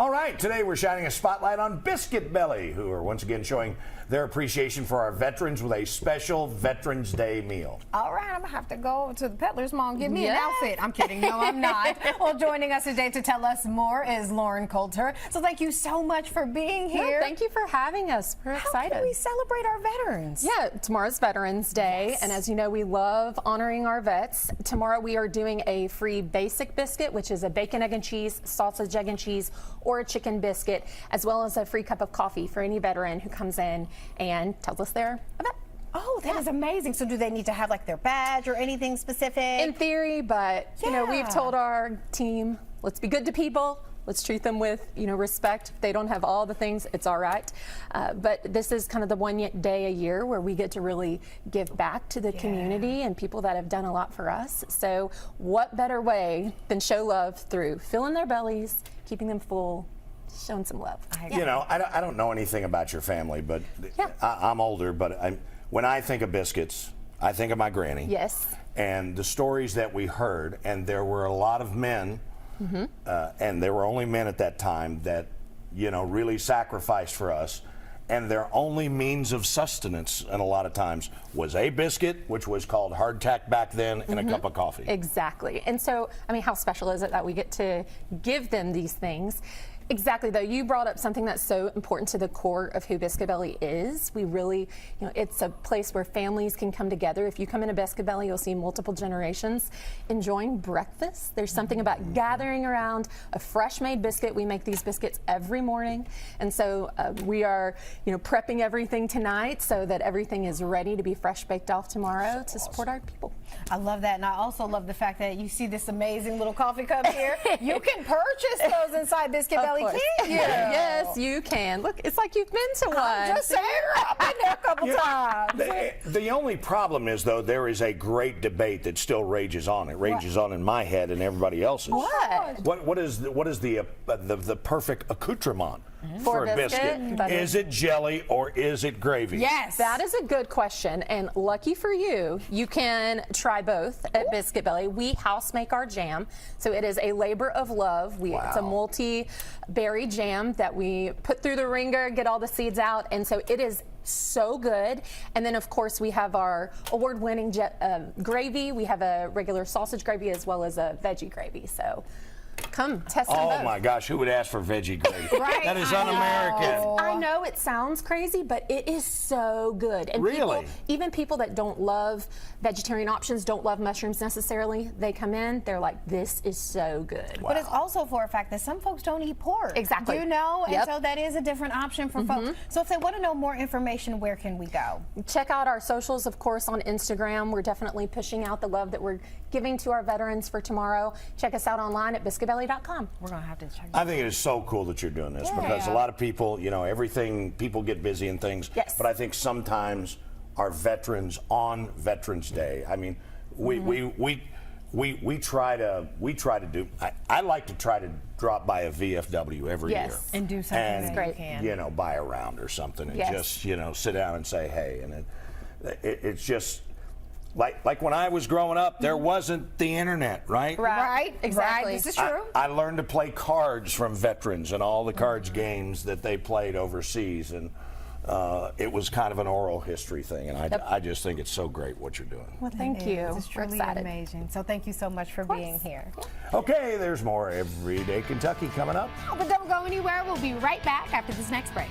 All right, today we're shining a spotlight on Biscuit Belly, who are once again showing their appreciation for our veterans with a special Veterans Day meal. All right, I'm going to have to go to the Peddler's Mall and get me an outfit. I'm kidding. No, I'm not. Well, joining us today to tell us more is Coulter. So thank you so much for being here. No, thank you for having us. We're excited. How can we celebrate our veterans? Yeah, tomorrow's Veterans Day, Yes. and as you know, we love honoring our vets. Tomorrow we are doing a free basic biscuit, which is a bacon, egg, and cheese, sausage, egg, and cheese, or a chicken biscuit, as well as a free cup of coffee for any veteran who comes in and tells us they're a vet. Oh, that is amazing. So do they need to have like their badge or anything specific? In theory, but you know, we've told our team, let's be good to people. Let's treat them with, respect. If they don't have all the things, it's all right. But this is kind of the one day a year where we get to really give back to the community and people that have done a lot for us. So what better way than show love through filling their bellies, keeping them full, showing some love. You know, I don't know anything about your family, but I'm older, but when I think of biscuits, I think of my granny. Yes. And the stories that we heard, and there were a lot of men, and there were only men at that time that, really sacrificed for us. And their only means of sustenance, and a lot of times, was a biscuit, which was called hardtack back then, and a cup of coffee. Exactly. And so, how special is it that we get to give them these things? Exactly, though. You brought up something that's so important to the core of who Biscuit Belly is. We really, it's a place where families can come together. If you come into Biscuit Belly, you'll see multiple generations enjoying breakfast. There's something about gathering around a fresh made biscuit. We make these biscuits every morning. And so we are, prepping everything tonight so that everything is ready to be fresh baked off tomorrow to support our people. I love that. And I also love the fact that you see this amazing little coffee cup here. You can purchase those inside Biscuit Belly. Can you? Yes, you can. Look, it's like you've been to one. I'm just saying, I've been there a couple times. The only problem is, though, there is a great debate that still rages on. It rages on in my head and everybody else's. What is the perfect accoutrement for a biscuit? Is it jelly or is it gravy? Yes. That is a good question, and lucky for you, you can try both at Biscuit Belly. We house make our jam, so it is a labor of love. It's a multi-berry jam that we put through the ringer, get all the seeds out, and so it is so good. And then of course we have our award-winning gravy. We have a regular sausage gravy as well as a veggie gravy. So come test them both. Oh my gosh, who would ask for veggie gravy? Right. That is un-American. I know it sounds crazy, but it is so good. And really? Even people that don't love vegetarian options, don't love mushrooms necessarily, they come in, they're like, this is so good. But it's also for a fact that some folks don't eat pork. Exactly. And so that is a different option for folks. So if they want to know more information, where can we go? Check out our socials, of course, on Instagram. We're definitely pushing out the love that we're giving to our veterans for tomorrow. Check us out online at biscuitbelly.com. We're going to have to check I think it is so cool that you're doing this because a lot of people, people get busy and things. Yes. But I think sometimes our veterans on Veterans Day, we try to do. I like to try to drop by a VFW every year and do something that you can. Buy a round or something and just sit down and say hey, and it's just. Like when I was growing up, there wasn't the internet, right? Right, exactly. This is true. I learned to play cards from veterans and all the cards games that they played overseas, and it was kind of an oral history thing, and I just think it's so great what you're doing. Well, thank you. It's truly amazing. So thank you so much for being here. Okay, there's more Everyday Kentucky coming up. But don't go anywhere. We'll be right back after this next break.